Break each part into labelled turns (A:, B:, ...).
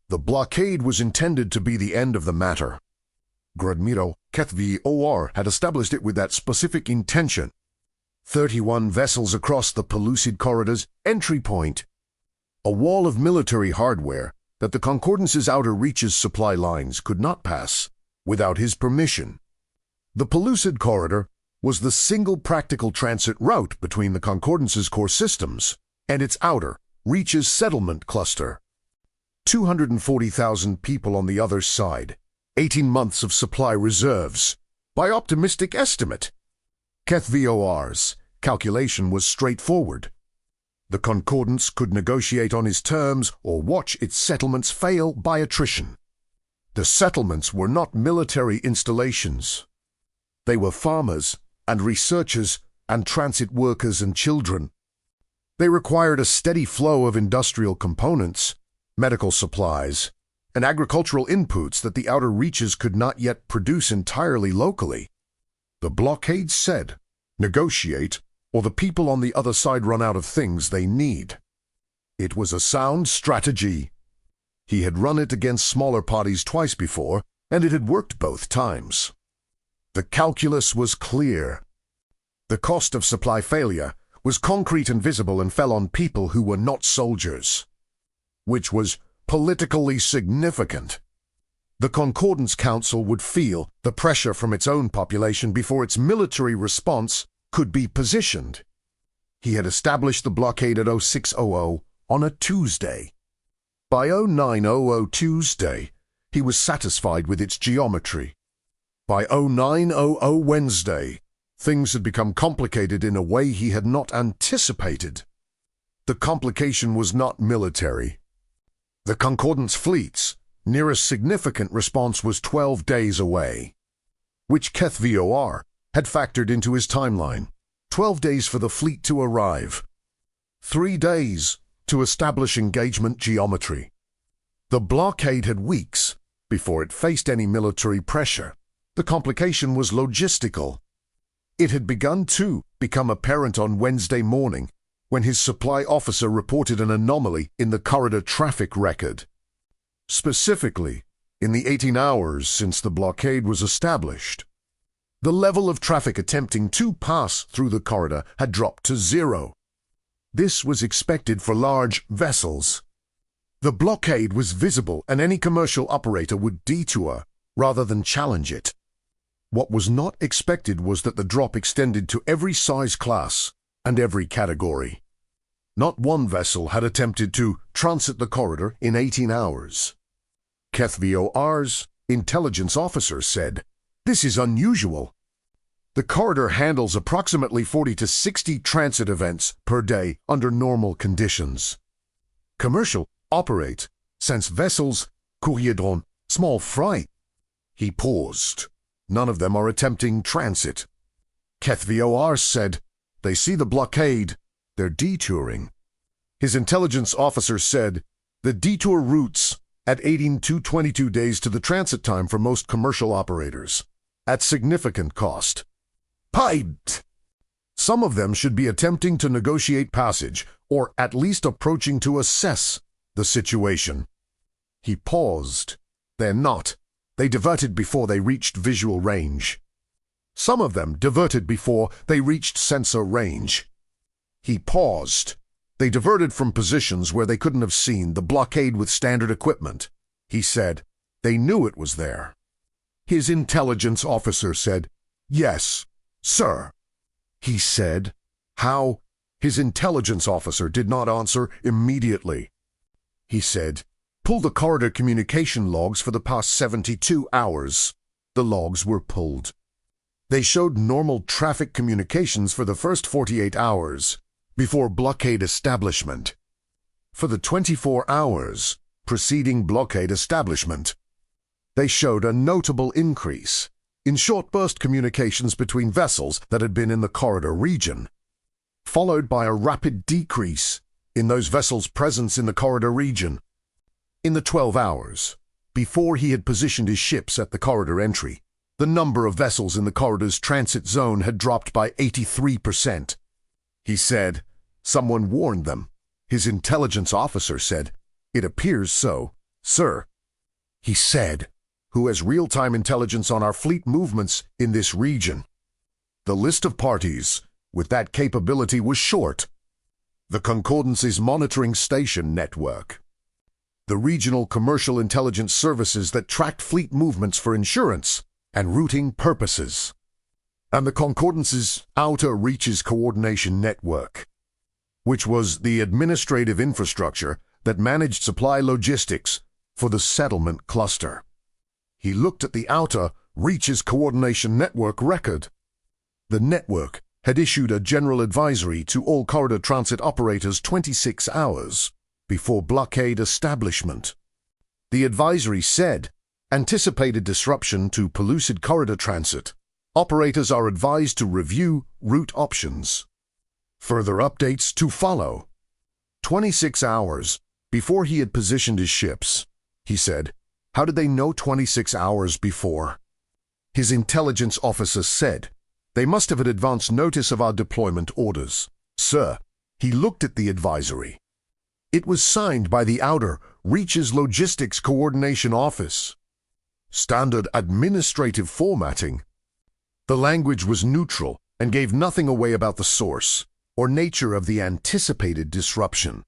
A: The blockade was intended to be the end of the matter. Admiral HFY had established it with that specific intention. 31 vessels across the Pellucid Corridor's entry point. A wall of military hardware that the Concordance's outer reaches supply lines could not pass without his permission. The Pellucid Corridor was the single practical transit route between the Concordance's core systems and its outer reaches settlement cluster. 240,000 people on the other side, 18 months of supply reserves, by optimistic estimate. HFY's calculation was straightforward. The Concordance could negotiate on his terms or watch its settlements fail by attrition. The settlements were not military installations. They were farmers and researchers and transit workers and children. They required a steady flow of industrial components, medical supplies, and agricultural inputs that the outer reaches could not yet produce entirely locally. The blockade said, negotiate, or the people on the other side run out of things they need. It was a sound strategy. He had run it against smaller parties twice before, and it had worked both times. The calculus was clear. The cost of supply failure was concrete and visible and fell on people who were not soldiers, which was politically significant. The Concordance Council would feel the pressure from its own population before its military response could be positioned. He had established the blockade at 0600 on a Tuesday. By 0900 Tuesday, he was satisfied with its geometry. By 0900 Wednesday, things had become complicated in a way he had not anticipated. The complication was not military. The Concordance fleet's nearest significant response was 12 days away, which HFY had factored into his timeline. 12 days for the fleet to arrive. 3 days to establish engagement geometry. The blockade had weeks before it faced any military pressure. The complication was logistical. It had begun to become apparent on Wednesday morning when his supply officer reported an anomaly in the corridor traffic record. Specifically, in the 18 hours since the blockade was established, the level of traffic attempting to pass through the corridor had dropped to 0. This was expected for large vessels. The blockade was visible and any commercial operator would detour rather than challenge it. What was not expected was that the drop extended to every size class and every category. Not one vessel had attempted to transit the corridor in 18 hours. HFY's intelligence officer said, "This is unusual. The corridor handles approximately 40 to 60 transit events per day under normal conditions. Commercial operate since vessels courrierdront small freight." He paused. "None of them are attempting transit." HFY said, "They see the blockade. They're detouring." His intelligence officer said, "The detour routes at 18 to 22 days to the transit time for most commercial operators, at significant cost. Piped! Some of them should be attempting to negotiate passage, or at least approaching to assess the situation." He paused. "They're not. They diverted before they reached visual range. Some of them diverted before they reached sensor range." He paused. "They diverted from positions where they couldn't have seen the blockade with standard equipment." He said, "They knew it was there." His intelligence officer said, "Yes, sir." He said, "How?" His intelligence officer did not answer immediately. He said, "Pull the corridor communication logs for the past 72 hours. The logs were pulled. They showed normal traffic communications for the first 48 hours, before blockade establishment. For the 24 hours preceding blockade establishment, they showed a notable increase in short-burst communications between vessels that had been in the corridor region, followed by a rapid decrease in those vessels' presence in the corridor region. In the 12 hours before he had positioned his ships at the corridor entry, the number of vessels in the corridor's transit zone had dropped by 83%. He said, "Someone warned them." His intelligence officer said, "It appears so. Sir, he said, who has real-time intelligence on our fleet movements in this region. The list of parties with that capability was short. The Concordance's monitoring station network, the regional commercial intelligence services that tracked fleet movements for insurance and routing purposes, and the Concordance's Outer Reaches Coordination Network, which was the administrative infrastructure that managed supply logistics for the settlement cluster. He looked at the Outer Reaches Coordination Network record. The network had issued a general advisory to all corridor transit operators 26 hours before blockade establishment. The advisory said, anticipated disruption to pellucid corridor transit. Operators are advised to review route options. Further updates to follow. 26 hours before he had positioned his ships, he said. How did they know 26 hours before? His intelligence officer said, they must have had advance notice of our deployment orders. Sir, he looked at the advisory. It was signed by the Outer Reaches Logistics Coordination Office. Standard administrative formatting. The language was neutral and gave nothing away about the source or nature of the anticipated disruption.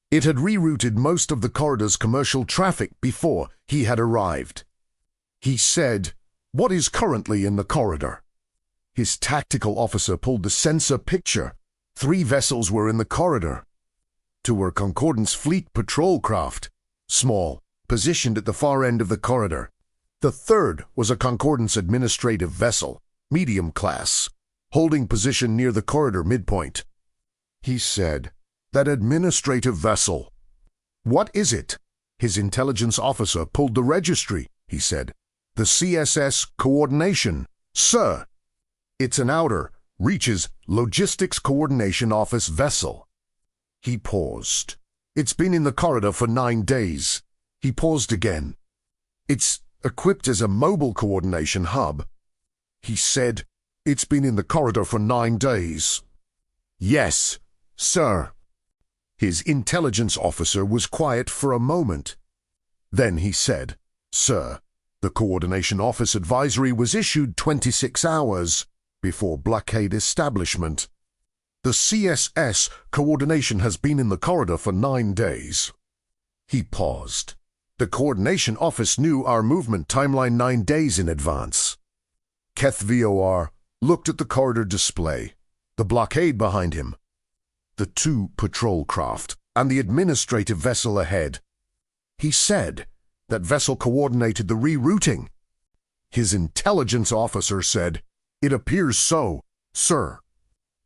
A: It had rerouted most of the corridor's commercial traffic before he had arrived. He said, what is currently in the corridor? His tactical officer pulled the sensor picture. 3 vessels were in the corridor. 2 were Concordance fleet patrol craft, small, positioned at the far end of the corridor. The 3rd was a Concordance administrative vessel, medium class, holding position near the corridor midpoint. He said, that administrative vessel. What is it? His intelligence officer pulled the registry, he said. The CSS Coordination. Sir, it's an Outer Reaches Logistics Coordination Office vessel. He paused. It's been in the corridor for 9 days. He paused again. It's equipped as a mobile coordination hub. He said, it's been in the corridor for 9 days. Yes, sir. His intelligence officer was quiet for a moment. Then he said, Sir, the Coordination Office advisory was issued 26 hours before blockade establishment. The CSS coordination has been in the corridor for 9 days. He paused. The Coordination Office knew our movement timeline 9 days in advance. Keth VOR looked at the corridor display, the blockade behind him, the 2 patrol craft, and the administrative vessel ahead. He said that vessel coordinated the rerouting. His intelligence officer said, it appears so, sir.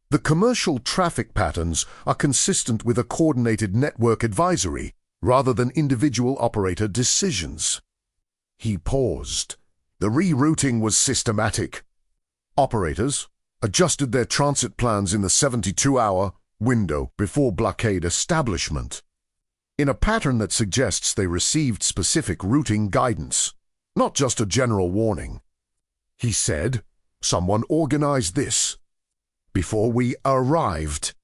A: The commercial traffic patterns are consistent with a coordinated network advisory rather than individual operator decisions. He paused. The rerouting was systematic. Operators adjusted their transit plans in the 72-hour window before blockade establishment, in a pattern that suggests they received specific routing guidance, not just a general warning. He said, someone organized this. Before we arrived,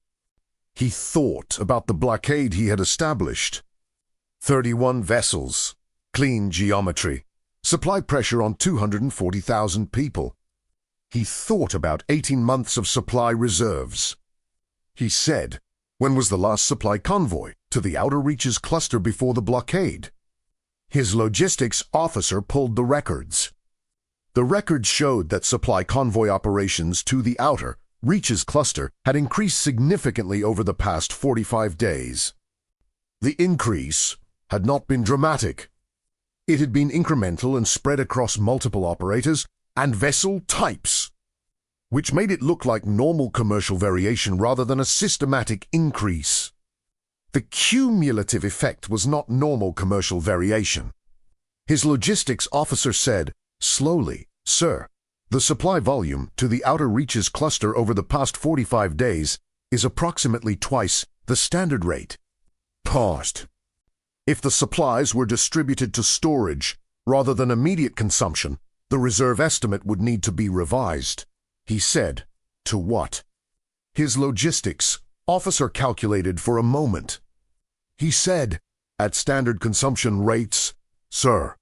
A: he thought about the blockade he had established. 31 vessels, clean geometry, supply pressure on 240,000 people. He thought about 18 months of supply reserves. He said, when was the last supply convoy to the Outer Reaches cluster before the blockade? His logistics officer pulled the records. The records showed that supply convoy operations to the Outer Reaches cluster had increased significantly over the past 45 days. The increase had not been dramatic. It had been incremental and spread across multiple operators and vessel types, which made it look like normal commercial variation rather than a systematic increase. The cumulative effect was not normal commercial variation. His logistics officer said, slowly, Sir, the supply volume to the Outer Reaches cluster over the past 45 days is approximately twice the standard rate. Paused. If the supplies were distributed to storage rather than immediate consumption, the reserve estimate would need to be revised. He said, to what? His logistics officer calculated for a moment. He said, At standard consumption rates, sir,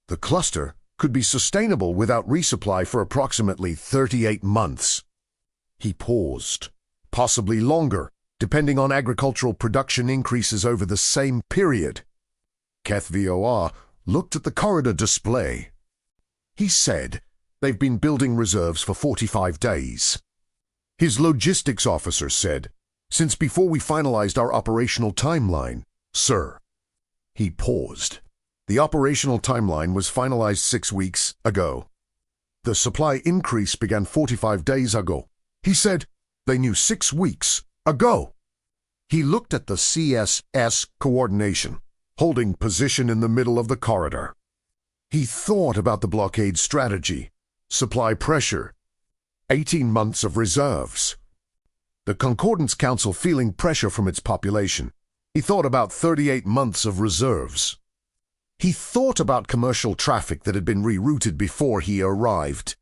A: the cluster could be sustainable without resupply for approximately 38 months. He paused, possibly longer, depending on agricultural production increases over the same period. Keth VOR looked at the corridor display. He said they've been building reserves for 45 days. His logistics officer said, since before we finalized our operational timeline, sir. He paused. The operational timeline was finalized 6 weeks ago. The supply increase began 45 days ago. He said they knew 6 weeks ago. He looked at the CSS coordination, holding position in the middle of the corridor. He thought about the blockade strategy, supply pressure, 18 months of reserves. The Concordance Council feeling pressure from its population. He thought about 38 months of reserves. He thought about commercial traffic that had been rerouted before he arrived.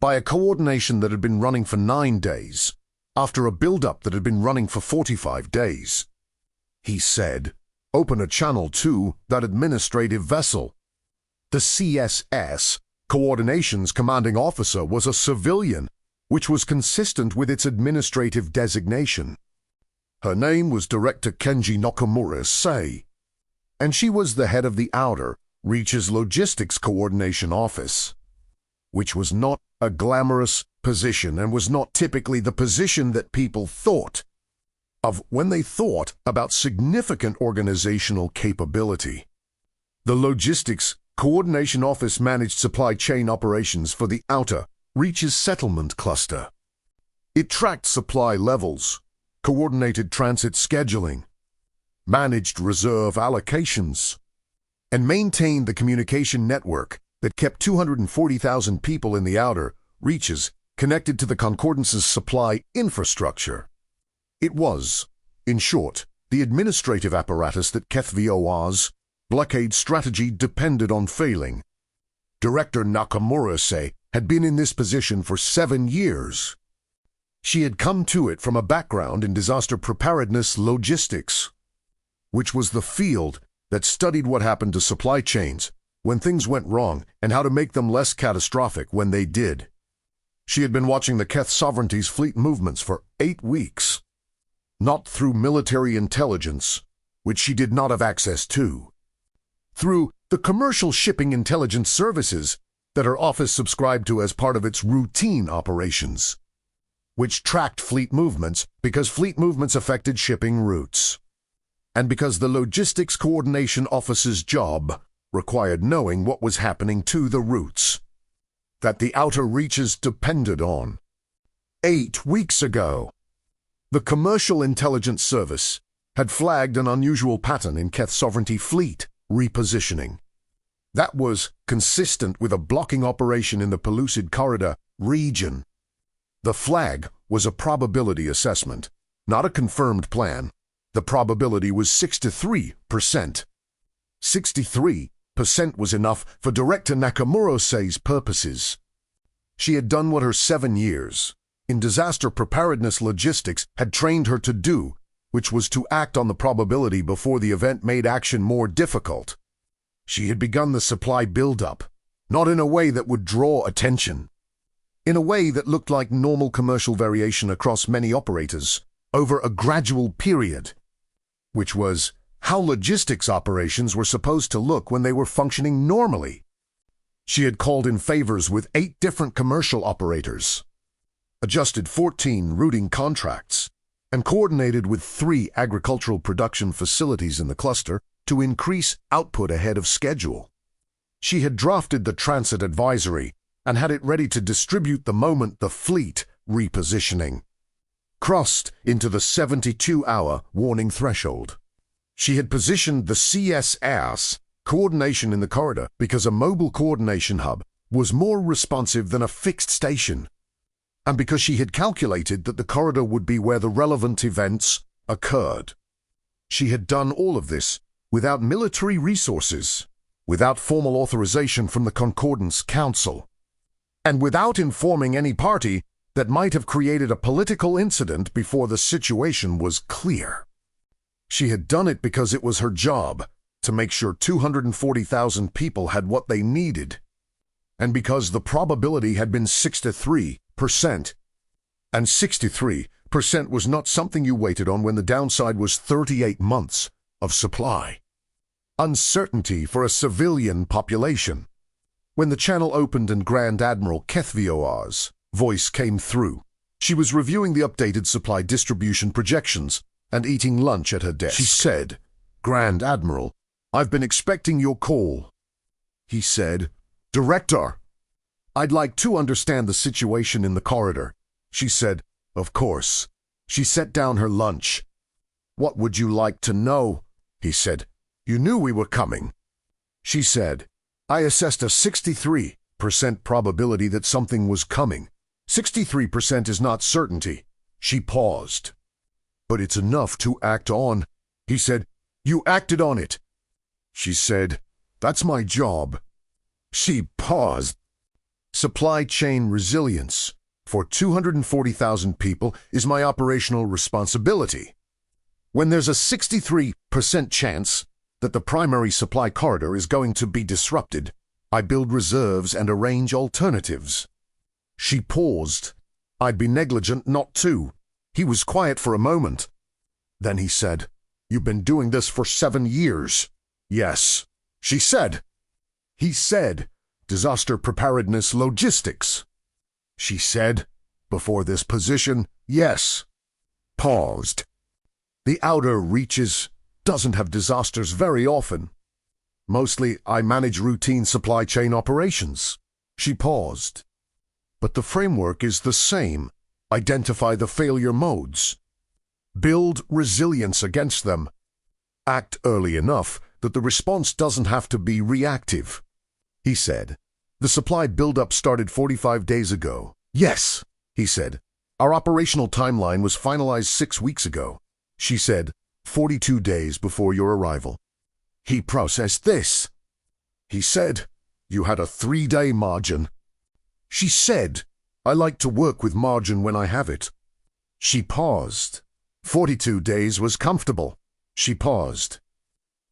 A: By a coordination that had been running for 9 days, after a build-up that had been running for 45 days. He said, open a channel to that administrative vessel. The CSS, Coordination's commanding officer, was a civilian, which was consistent with its administrative designation. Her name was Director Kenji Nakamura Sei, and she was the head of the Outer Reaches Logistics Coordination Office, which was not a glamorous position and was not typically the position that people thought of when they thought about significant organizational capability. The Logistics Coordination Office managed supply chain operations for the Outer Reaches Settlement Cluster. It tracked supply levels, coordinated transit scheduling, managed reserve allocations, and maintained the communication network that kept 240,000 people in the Outer Reaches connected to the Concordance's supply infrastructure. It was, in short, the administrative apparatus that Keth VOR's blockade strategy depended on failing. Director Nakamura Sei had been in this position for 7 years. She had come to it from a background in disaster preparedness logistics, which was the field that studied what happened to supply chains when things went wrong and how to make them less catastrophic when they did. She had been watching the Keth Sovereignty's fleet movements for 8 weeks, not through military intelligence, which she did not have access to, through the commercial shipping intelligence services that her office subscribed to as part of its routine operations, which tracked fleet movements because fleet movements affected shipping routes, and because the Logistics Coordination Office's job required knowing what was happening to the routes that the Outer Reaches depended on. 8 weeks ago, the Commercial Intelligence Service had flagged an unusual pattern in Keth Sovereignty fleet repositioning. That was consistent with a blocking operation in the Pellucid Corridor region. The flag was a probability assessment, not a confirmed plan. The probability was 63%. 63% was enough for Director Nakamura Sei's purposes. She had done what her 7 years in disaster preparedness logistics had trained her to do, which was to act on the probability before the event made action more difficult. She had begun the supply buildup, not in a way that would draw attention, in a way that looked like normal commercial variation across many operators over a gradual period, which was how logistics operations were supposed to look when they were functioning normally. She had called in favors with 8 different commercial operators, adjusted 14 routing contracts, and coordinated with 3 agricultural production facilities in the cluster to increase output ahead of schedule. She had drafted the transit advisory and had it ready to distribute the moment the fleet repositioning crossed into the 72-hour warning threshold. She had positioned the CSS coordination in the corridor because a mobile coordination hub was more responsive than a fixed station, and because she had calculated that the corridor would be where the relevant events occurred. She had done all of this without military resources, without formal authorization from the Concordance Council, and without informing any party that might have created a political incident before the situation was clear. She had done it because it was her job to make sure 240,000 people had what they needed, and because the probability had been 63%, and 63% was not something you waited on when the downside was 38 months of supply. Uncertainty for a civilian population. When the channel opened and Grand Admiral HFY's voice came through, she was reviewing the updated supply distribution projections and eating lunch at her desk. She said, "Grand Admiral, I've been expecting your call." He said, "Director, I'd like to understand the situation in the corridor." She said, "Of course." She set down her lunch. "What would you like to know?" He said. "You knew we were coming." She said, "I assessed a 63% probability that something was coming. 63% is not certainty." She paused. "But it's enough to act on." He said, "You acted on it." She said, "That's my job." She paused. "Supply chain resilience for 240,000 people is my operational responsibility. When there's a 63% chance that the primary supply corridor is going to be disrupted, I build reserves and arrange alternatives." She paused. I'd be negligent not to. He was quiet for a moment. Then he said, "You've been doing this for 7 years." "Yes." She said. He said, "Disaster preparedness logistics." She said, "Before this position, yes." Paused. "The outer reaches doesn't have disasters very often. Mostly I manage routine supply chain operations." She paused. "But the framework is the same. Identify the failure modes. Build resilience against them. Act early enough that the response doesn't have to be reactive." He said, "The supply buildup started 45 days ago." "Yes," he said. "Our operational timeline was finalized 6 weeks ago." She said, 42 days before your arrival." He processed this. He said, "You had a 3-day margin." She said, "I like to work with margin when I have it." She paused. 42 days was comfortable. She paused.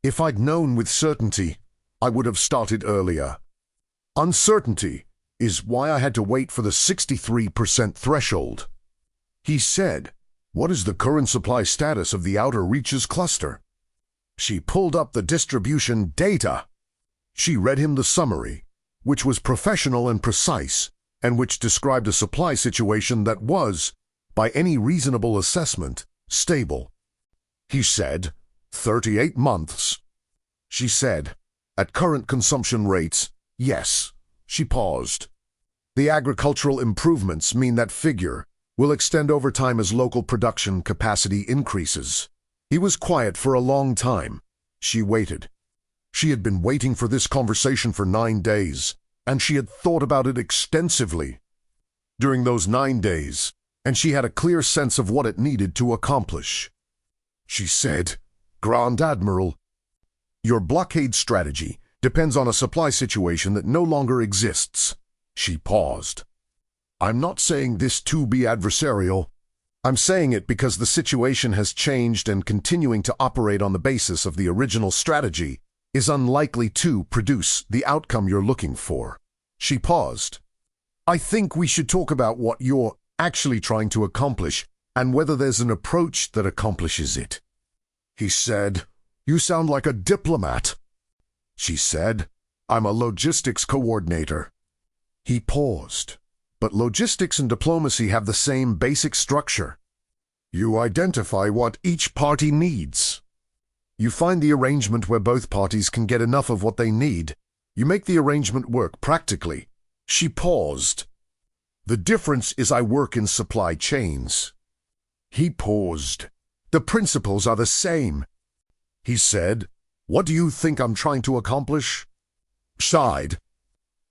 A: "If I'd known with certainty, I would have started earlier. Uncertainty is why I had to wait for the 63% threshold." He said, "What is the current supply status of the outer reaches cluster?" She pulled up the distribution data. She read him the summary, which was professional and precise, and which described a supply situation that was, by any reasonable assessment, stable. He said, 38 months. She said, "At current consumption rates, yes." She paused. "The agricultural improvements mean that figure will extend over time as local production capacity increases." He was quiet for a long time. She waited. She had been waiting for this conversation for 9 days, and she had thought about it extensively during those 9 days, and she had a clear sense of what it needed to accomplish. She said, "Grand Admiral, your blockade strategy depends on a supply situation that no longer exists." She paused. "I'm not saying this to be adversarial. I'm saying it because the situation has changed, and continuing to operate on the basis of the original strategy is unlikely to produce the outcome you're looking for." She paused. "I think we should talk about what you're actually trying to accomplish and whether there's an approach that accomplishes it." He said, "You sound like a diplomat." She said, "I'm a logistics coordinator." He paused. "But logistics and diplomacy have the same basic structure. You identify what each party needs. You find the arrangement where both parties can get enough of what they need. You make the arrangement work practically." She paused. "The difference is I work in supply chains." He paused. "The principles are the same." He said, "What do you think I'm trying to accomplish?" Sighed.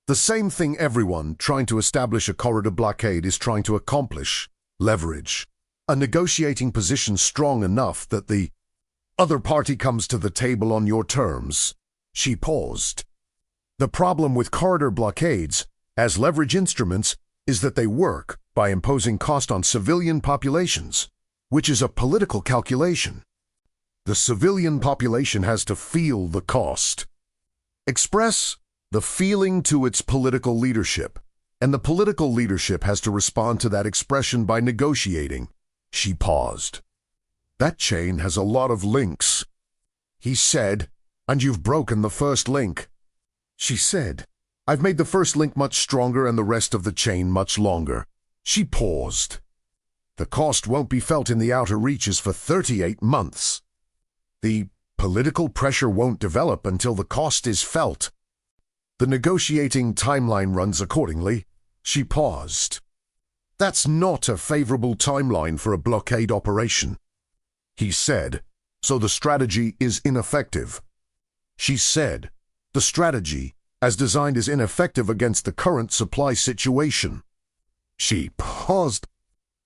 A: "The same thing everyone trying to establish a corridor blockade is trying to accomplish: leverage. A negotiating position strong enough that the other party comes to the table on your terms." She paused. "The problem with corridor blockades, as leverage instruments, is that they work by imposing cost on civilian populations, which is a political calculation. The civilian population has to feel the cost. Express the feeling to its political leadership, and the political leadership has to respond to that expression by negotiating. She paused. That chain has a lot of links. He said, and you've broken the first link. She said, I've made the first link much stronger and the rest of the chain much longer. She paused. The cost won't be felt in the outer reaches for 38 months. The political pressure won't develop until the cost is felt. The negotiating timeline runs accordingly. She paused. That's not a favorable timeline for a blockade operation. He said, so the strategy is ineffective. She said, the strategy, as designed, is ineffective against the current supply situation. She paused.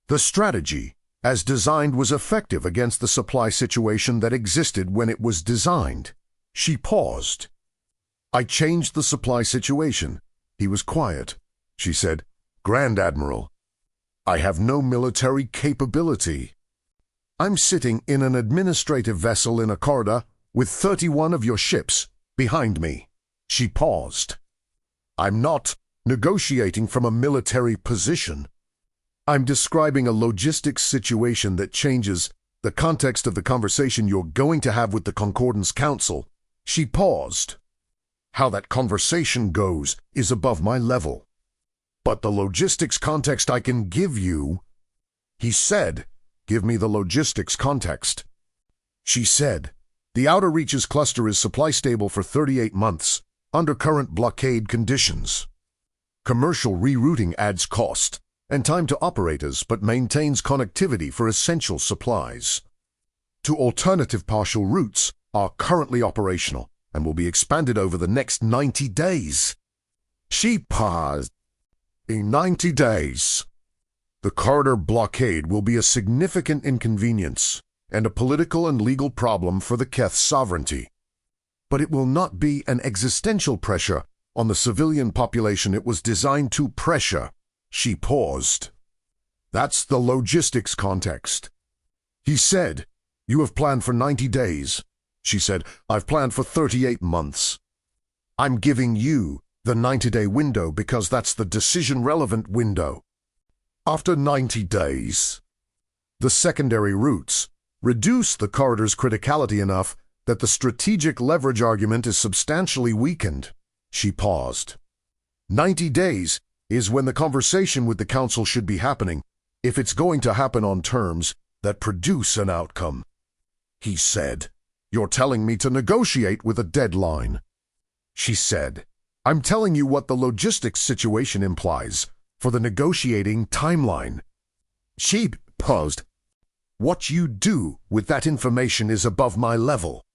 A: The strategy, as designed, was effective against the supply situation that existed when it was designed. She paused. I changed the supply situation. He was quiet. She said, Grand Admiral, I have no military capability. I'm sitting in an administrative vessel in a corridor with 31 of your ships behind me. She paused. I'm not negotiating from a military position. I'm describing a logistics situation that changes the context of the conversation you're going to have with the Concordance Council. She paused. How that conversation goes is above my level. But the logistics context I can give you. He said, give me the logistics context. She said, the Outer Reaches cluster is supply stable for 38 months under current blockade conditions. Commercial rerouting adds cost and time to operators but maintains connectivity for essential supplies. Two alternative partial routes are currently operational and will be expanded over the next 90 days. She paused. In 90 days, the corridor blockade will be a significant inconvenience and a political and legal problem for the Keth sovereignty. But it will not be an existential pressure on the civilian population it was designed to pressure. She paused. That's the logistics context. He said, you have planned for 90 days. She said, I've planned for 38 months. I'm giving you the 90-day window because that's the decision-relevant window. After 90 days, the secondary routes reduce the corridor's criticality enough that the strategic leverage argument is substantially weakened. She paused. 90 days is when the conversation with the Council should be happening, if it's going to happen on terms that produce an outcome. He said, you're telling me to negotiate with a deadline. She said, I'm telling you what the logistics situation implies for the negotiating timeline. She paused. What you do with that information is above my level.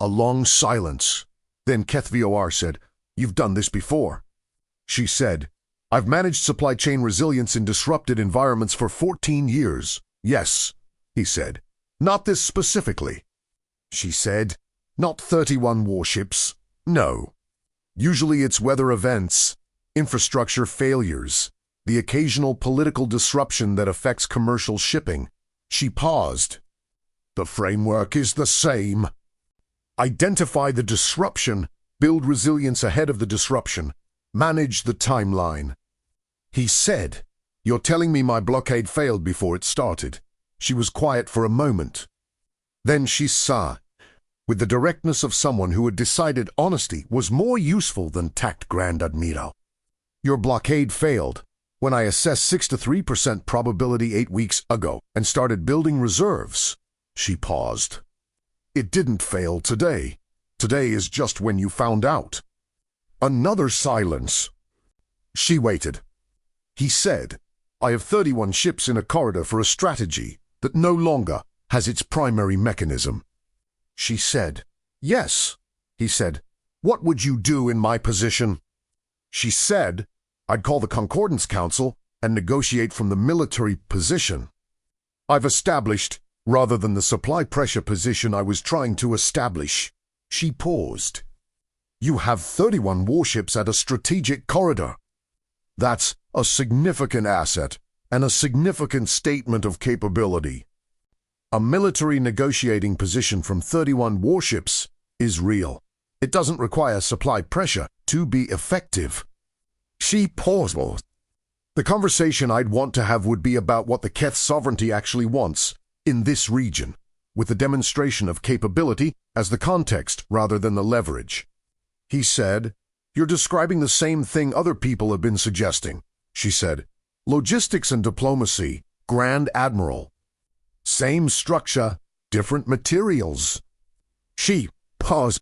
A: A long silence. Then Keth VOR said, you've done this before. She said, I've managed supply chain resilience in disrupted environments for 14 years. Yes, he said. Not this specifically. She said, not 31 warships. No. Usually it's weather events, infrastructure failures, the occasional political disruption that affects commercial shipping. She paused. The framework is the same. Identify the disruption, build resilience ahead of the disruption, manage the timeline. He said, you're telling me my blockade failed before it started. She was quiet for a moment. Then she sighed, with the directness of someone who had decided honesty was more useful than tact, Grand Admiral. Your blockade failed when I assessed 6 to 3% probability 8 weeks ago and started building reserves. She paused. It didn't fail today. Today is just when you found out. Another silence. She waited. He said, I have 31 ships in a corridor for a strategy that no longer has its primary mechanism. She said, yes. He said, what would you do in my position? She said, I'd call the Concordance Council and negotiate from the military position. I've established, rather than the supply pressure position I was trying to establish. She paused. You have 31 warships at a strategic corridor. That's a significant asset and a significant statement of capability. A military negotiating position from 31 warships is real. It doesn't require supply pressure to be effective. She paused. The conversation I'd want to have would be about what the Keth sovereignty actually wants in this region, with the demonstration of capability as the context rather than the leverage. He said, "You're describing the same thing other people have been suggesting," she said. "Logistics and diplomacy, Grand Admiral. Same structure, different materials." She paused.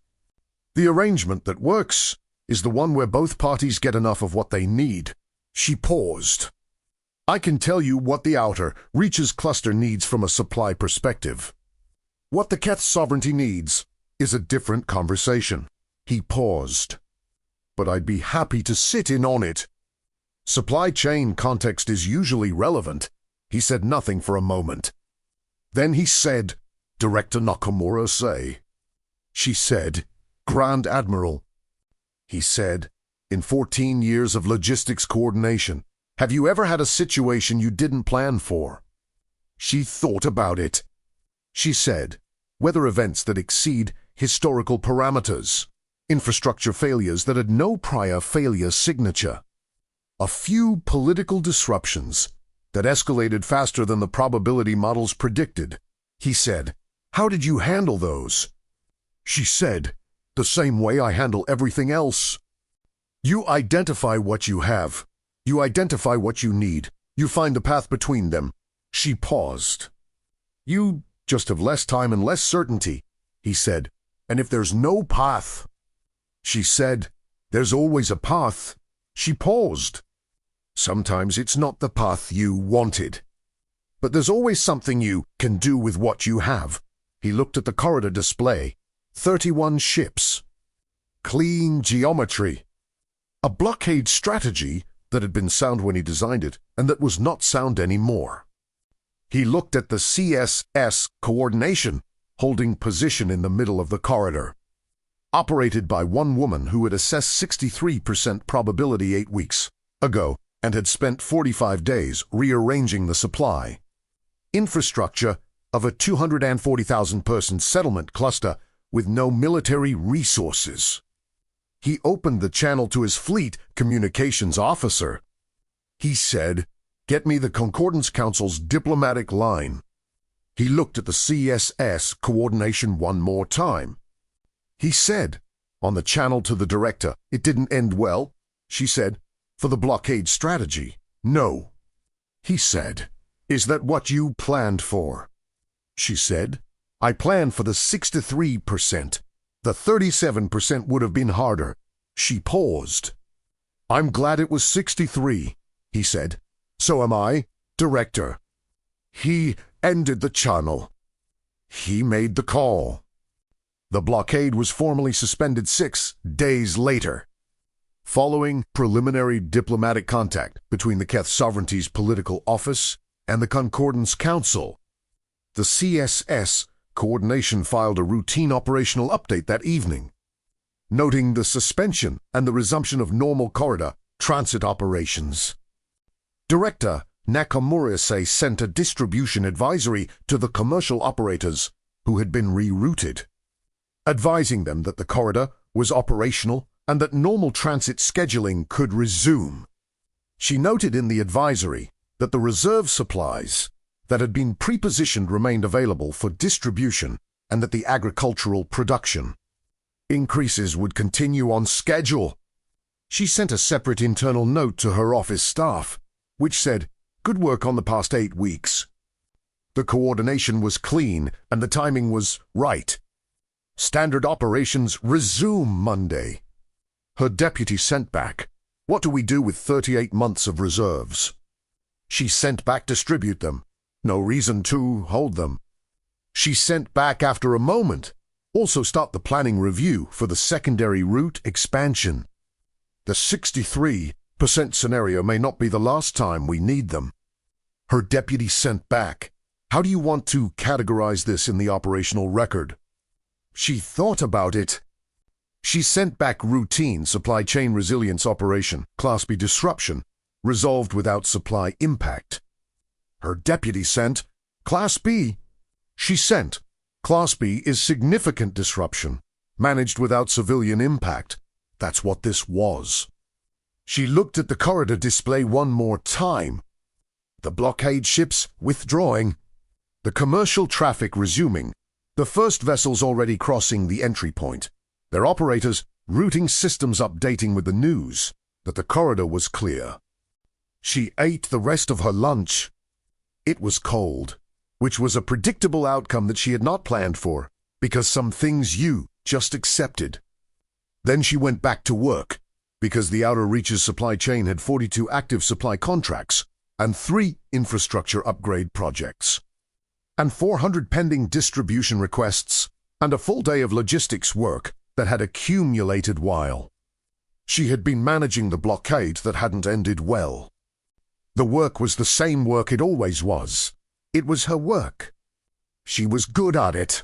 A: "The arrangement that works is the one where both parties get enough of what they need." She paused. "I can tell you what the outer reaches cluster needs from a supply perspective. What the Keth sovereignty needs is a different conversation." He paused. "But I'd be happy to sit in on it." "Supply chain context is usually relevant." He said nothing for a moment. Then he said, "Director Nakamura say." She said, "Grand Admiral." He said, "In 14 years of logistics coordination, have you ever had a situation you didn't plan for?" She thought about it. She said, "Weather events that exceed historical parameters, infrastructure failures that had no prior failure signature, a few political disruptions that escalated faster than the probability models predicted." He said, "How did you handle those?" She said, "The same way I handle everything else. You identify what you have. You identify what you need. You find a path between them." She paused. "You just have less time and less certainty," he said. "And if there's no path..." She said, "There's always a path." She paused. "Sometimes it's not the path you wanted. But there's always something you can do with what you have." He looked at the corridor display. 31 ships. Clean geometry. A blockade strategy that had been sound when he designed it, and that was not sound anymore. He looked at the CSS coordination, holding position in the middle of the corridor. Operated by one woman who had assessed 63% probability 8 weeks ago and had spent 45 days rearranging the supply. Infrastructure of a 240,000-person settlement cluster with no military resources. He opened the channel to his fleet communications officer. He said, "Get me the Concordance Council's diplomatic line." He looked at the CSS coordination one more time. He said, on the channel to the director, "It didn't end well." She said, "For the blockade strategy, no." He said, "Is that what you planned for?" She said, "I planned for the 63%. The 37% would have been harder." She paused. "I'm glad it was 63, he said. "So am I, Director." He ended the channel. He made the call. The blockade was formally suspended 6 days later. Following preliminary diplomatic contact between the Keth Sovereignty's political office and the Concordance Council, the CSS coordination filed a routine operational update that evening, noting the suspension and the resumption of normal corridor transit operations. Director Nakamura sent a distribution advisory to the commercial operators who had been rerouted, advising them that the corridor was operational and that normal transit scheduling could resume. She noted in the advisory that the reserve supplies that had been pre-positioned remained available for distribution and that the agricultural production increases would continue on schedule. She sent a separate internal note to her office staff, which said, "Good work on the past 8 weeks. The coordination was clean and the timing was right. Standard operations resume Monday." Her deputy sent back, "What do we do with 38 months of reserves?" She sent back, "Distribute them. No reason to hold them." She sent back after a moment, "Also start the planning review for the secondary route expansion. The 63% scenario may not be the last time we need them." Her deputy sent back, "How do you want to categorize this in the operational record?" She thought about it. She sent back routine supply chain resilience operation, Class B disruption, resolved without supply impact. Her deputy sent, "Class B." She sent. Class B is significant disruption, managed without civilian impact. That's what this was. She looked at the corridor display one more time. The blockade ships withdrawing. The commercial traffic resuming. The first vessels already crossing the entry point. Their operators routing systems updating with the news that the corridor was clear. She ate the rest of her lunch. It was cold, which was a predictable outcome that she had not planned for, because some things you just accepted. Then she went back to work, because the Outer Reaches supply chain had 42 active supply contracts and 3 infrastructure upgrade projects, and 400 pending distribution requests, and a full day of logistics work that had accumulated while. She had been managing the blockade that hadn't ended well. The work was the same work it always was. It was her work. She was good at it.